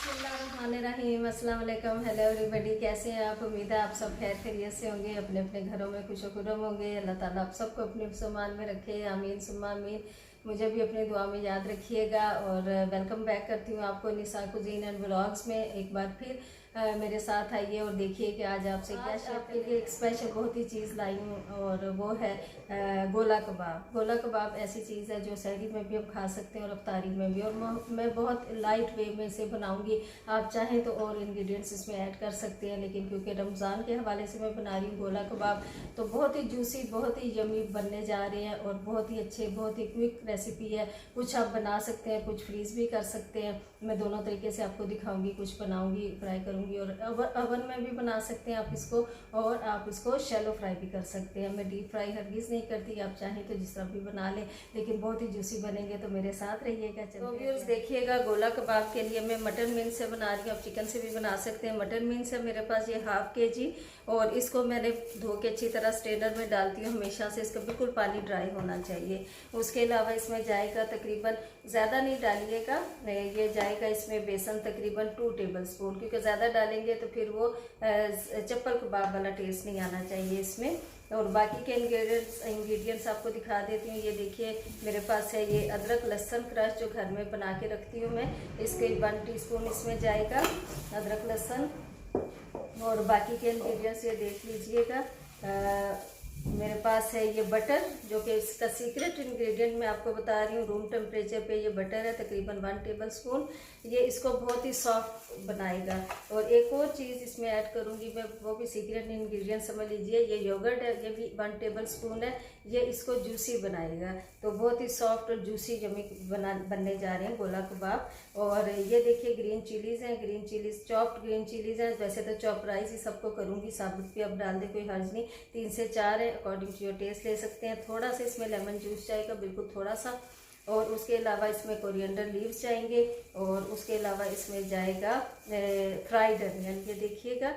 बिस्मिल्लाहिर्रहमानिर्रहीम, अस्सलाम वालेकुम, हेलो एवरीबॉडी। कैसे हैं आप? उम्मीद है आप सब खैर खैरियत से होंगे, अपने अपने घरों में खुश खुरम होंगे। अल्लाह ताला आप सबको अपने सामान में रखे, आमीन सुम्मा आमीन। मुझे भी अपनी दुआ में याद रखिएगा। और वेलकम बैक करती हूँ आपको निसा कुजीन एंड व्लॉग्स में। एक बार फिर मेरे साथ आइए और देखिए कि आज आपसे क्या आपके लिए एक स्पेशल बहुत ही चीज़ लाई हूँ, और वो है गोला कबाब। गोला कबाब ऐसी चीज़ है जो सहरी में भी हम खा सकते हैं और अफ्तारी में भी, और मैं बहुत लाइट वे में इसे बनाऊंगी। आप चाहें तो और इंग्रेडिएंट्स इसमें ऐड कर सकते हैं, लेकिन क्योंकि रमज़ान के हवाले से मैं बना रही हूँ गोला कबाब, तो बहुत ही जूसी, बहुत ही यमी बनने जा रहे हैं और बहुत ही अच्छे, बहुत ही क्विक रेसिपी है। कुछ आप बना सकते हैं, कुछ फ्रीज़ भी कर सकते हैं। मैं दोनों तरीके से आपको दिखाऊंगी, कुछ बनाऊंगी, फ्राई करूंगी, और ओवन में भी बना सकते हैं आप इसको, और आप इसको शैलो फ्राई भी कर सकते हैं। मैं डीप फ्राई हरगिज़ नहीं करती, आप चाहें तो जिस तरह भी बना लें, लेकिन बहुत ही जूसी बनेंगे। तो मेरे साथ रहिएगा। तो व्यूअर्स देखिएगा, गोला कबाब के लिए मैं मटन मीट से बना रही हूँ, आप चिकन से भी बना सकते हैं। मटन मीट से मेरे पास ये 1/2 kg, और इसको मैंने धो के अच्छी तरह स्ट्रेनर में डालती हूँ हमेशा से। इसका बिल्कुल पानी ड्राई होना चाहिए। उसके अलावा इसमें जाएगा तकरीबन, ज़्यादा नहीं डालिएगा, ये जाएगा इसमें बेसन तकरीबन 2 टेबलस्पून, क्योंकि ज़्यादा डालेंगे तो फिर वो चप्पल कबाब वाला टेस्ट नहीं आना चाहिए इसमें। और बाकी के इंग्रेडिएंट्स आपको दिखा देती हूँ। ये देखिए मेरे पास है ये अदरक लहसुन क्रश, जो घर में बना के रखती हूँ मैं। इसके 1 टीस्पून इसमें जाएगा अदरक लहसुन। और बाकी के इंग्रेडिएंट्स ये देख लीजिएगा। मेरे पास है ये बटर, जो कि इसका सीक्रेट इंग्रेडिएंट मैं आपको बता रही हूँ। रूम टेम्परेचर पे ये बटर है, तकरीबन 1 टेबलस्पून। ये इसको बहुत ही सॉफ्ट बनाएगा। और एक और चीज़ इसमें ऐड करूँगी मैं, वो भी सीक्रेट इंग्रेडिएंट समझ लीजिए। ये योगर्ट है, ये भी 1 टेबलस्पून है। ये इसको जूसी बनाएगा, तो बहुत ही सॉफ्ट और जूसी यमी बनने जा रहे हैं गोला कबाब। और ये देखिए ग्रीन चिलीज़ हैं, green chillies, chopped green chillies हैं। वैसे तो चॉप राइस ही सबको करूँगी, साबुत भी अब डाल दें, कोई हर्ज नहीं। 3 से 4 है, अकॉर्डिंग टू योर टेस्ट ले सकते हैं। थोड़ा सा इसमें लेमन जूस जाएगा, बिल्कुल थोड़ा सा। और उसके अलावा इसमें कोरिएंडर लीव्स जाएंगे। और उसके अलावा इसमें जाएगा फ्राइड अनियन। ये देखिएगा,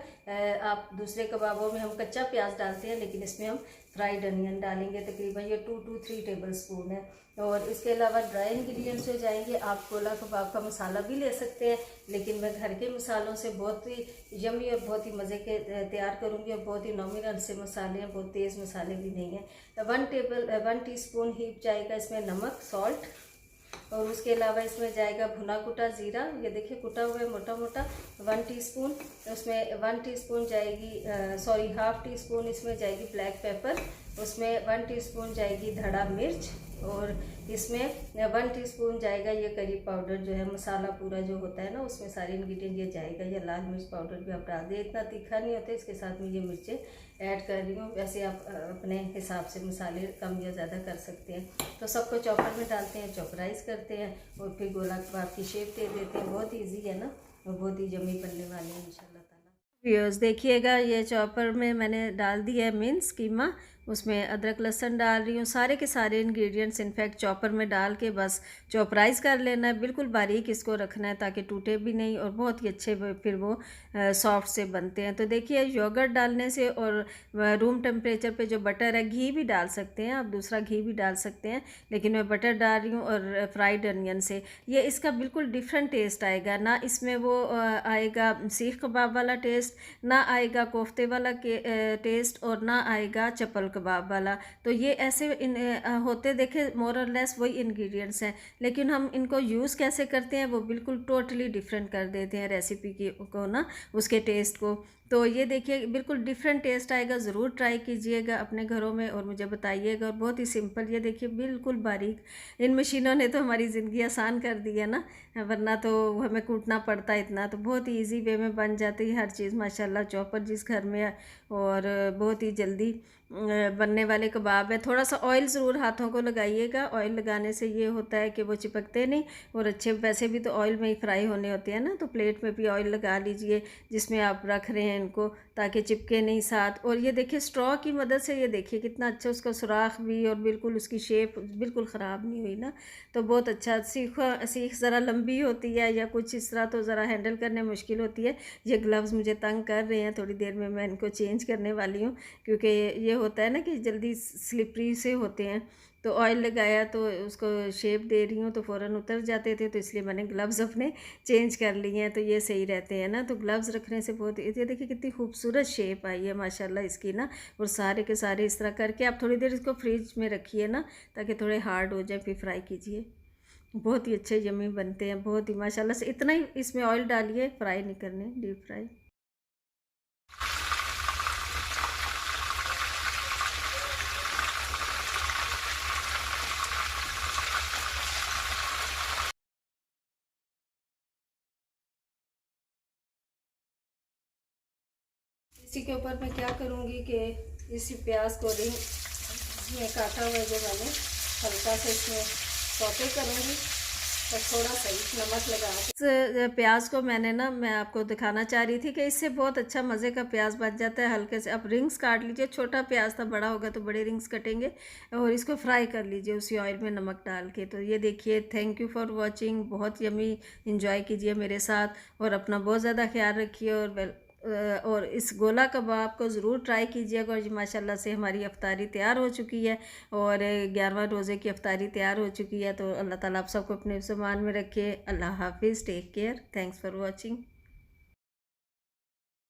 आप दूसरे कबाबों में हम कच्चा प्याज डालते हैं, लेकिन इसमें हम फ्राइड अनियन डालेंगे। तकरीबन ये 2 to 3 टेबलस्पून है। और इसके अलावा ड्राई इंग्रेडिएंट्स जो जाएंगे, आप गोला कबाब का मसाला भी ले सकते हैं, लेकिन मैं घर के मसालों से बहुत ही यमी और बहुत ही मज़े के तैयार करूँगी। और बहुत ही नॉमिनल से मसाले हैं, बहुत तेज़ मसाले भी नहीं हैं। तो 1 टीस्पून ही जाएगा इसमें नमक, सॉल्ट। और उसके अलावा इसमें जाएगा भुना कुटा ज़ीरा, ये देखिए कुटा हुआ है मोटा मोटा, 1 टीस्पून। उसमें 1 टीस्पून जाएगी, सॉरी 1/2 टीस्पून इसमें जाएगी ब्लैक पेपर। उसमें 1 टीस्पून जाएगी धड़ा मिर्च। और इसमें 1 टीस्पून जाएगा ये करी पाउडर, जो है मसाला पूरा जो होता है ना, उसमें सारे इंग्रेडिएंट ये जाएगा। ये लाल मिर्च पाउडर भी आप डाल दें, इतना तीखा नहीं होता। इसके साथ में ये मिर्चें ऐड कर रही हूँ। वैसे आप अपने हिसाब से मसाले कम या ज़्यादा कर सकते हैं। तो सबको चॉपर में डालते हैं, चॉपराइज करते हैं, और फिर गोला कबाब की शेप दे देते हैं। बहुत ईजी है ना, और बहुत ही यमी बनने वाले हैं इंशाल्लाह ताला। व्यूअर्स देखिएगा, ये चॉपर में मैंने डाल दिया है मिन्स कीमा। उसमें अदरक लहसुन डाल रही हूँ, सारे के सारे इंग्रेडिएंट्स इनफैक्ट चॉपर में डाल के बस चॉपराइज कर लेना है। बिल्कुल बारीक इसको रखना है ताकि टूटे भी नहीं, और बहुत ही अच्छे फिर वो सॉफ्ट से बनते हैं। तो देखिए योगर्ट डालने से, और रूम टेम्परेचर पे जो बटर है, घी भी डाल सकते हैं आप, दूसरा घी भी डाल सकते हैं, लेकिन मैं बटर डाल रही हूँ। और फ्राइड अनियन से ये इसका बिल्कुल डिफरेंट टेस्ट आएगा ना। इसमें वो आएगा सीख कबाब वाला टेस्ट, ना आएगा कोफ्ते वाला टेस्ट, और ना आएगा चप्पल कबाब वाला। तो ये ऐसे होते देखे मोर और लेस वही इंग्रेडिएंट्स हैं, लेकिन हम इनको यूज़ कैसे करते हैं वो बिल्कुल टोटली डिफरेंट कर देते हैं रेसिपी को ना, उसके टेस्ट को। तो ये देखिए बिल्कुल डिफरेंट टेस्ट आएगा। ज़रूर ट्राई कीजिएगा अपने घरों में और मुझे बताइएगा। और बहुत ही सिंपल, ये देखिए बिल्कुल बारीक। इन मशीनों ने तो हमारी ज़िंदगी आसान कर दी है ना, वरना तो हमें कूटना पड़ता इतना। तो बहुत ही ईजी वे में बन जाती है हर चीज़ माशाल्लाह। चॉपर जिस घर में है, और बहुत ही जल्दी बनने वाले कबाब है। थोड़ा सा ऑयल ज़रूर हाथों को लगाइएगा। ऑयल लगाने से ये होता है कि वो चिपकते नहीं, और अच्छे वैसे भी तो ऑयल में ही फ्राई होने होते हैं ना। तो प्लेट में भी ऑयल लगा लीजिए जिसमें आप रख रहे हैं इनको, ताकि चिपके नहीं साथ। और ये देखिए स्ट्रॉ की मदद से, ये देखिए कितना अच्छा उसका सुराख भी, और बिल्कुल उसकी शेप बिल्कुल ख़राब नहीं हुई ना। तो बहुत अच्छा। सीख ज़रा लंबी होती है या कुछ इस तरह, तो ज़रा हैंडल करने मुश्किल होती है। ये ग्लव्स मुझे तंग कर रहे हैं, थोड़ी देर में मैं इनको चेंज करने वाली हूँ, क्योंकि ये होता है ना कि जल्दी स्लिपरी से होते हैं, तो ऑयल लगाया तो उसको शेप दे रही हूँ तो फ़ौरन उतर जाते थे, तो इसलिए मैंने ग्लव्स अपने चेंज कर लिए हैं, तो ये सही रहते हैं ना। तो ग्लव्स रखने से बहुत, ये देखिए कितनी खूबसूरत शेप आई है माशाल्लाह इसकी ना। और सारे के सारे इस तरह करके आप थोड़ी देर इसको फ्रिज में रखिए ना, ताकि थोड़े हार्ड हो जाए, फिर फ्राई कीजिए। बहुत ही अच्छे यम्मी बनते हैं, बहुत ही माशाल्लाह से। इतना ही इसमें ऑयल डालिए, फ्राई नहीं करने, डीप फ्राई। इसी के ऊपर मैं क्या करूँगी कि इसी प्याज को रिंग में काटा हुआ जो मैंने हल्का सा इसमें सौते करूँगी, और थोड़ा सा नमक लगा इस प्याज को मैंने ना, मैं आपको दिखाना चाह रही थी कि इससे बहुत अच्छा मज़े का प्याज बच जाता है। हल्के से आप रिंग्स काट लीजिए, छोटा प्याज था, बड़ा होगा तो बड़े रिंग्स कटेंगे, और इसको फ्राई कर लीजिए उसी ऑयल में नमक डाल के। तो ये देखिए, थैंक यू फॉर वॉचिंग, बहुत यमी, इंजॉय कीजिए मेरे साथ, और अपना बहुत ज़्यादा ख्याल रखिए। और इस गोला कबाब को ज़रूर ट्राई कीजिएगा। और माशाल्लाह से हमारी अफ्तारी तैयार हो चुकी है, और 11वां रोज़े की अफ्तारी तैयार हो चुकी है। तो अल्लाह ताला आप सबको अपने सामान में रखे। अल्लाह हाफिज़, take care, thanks for watching.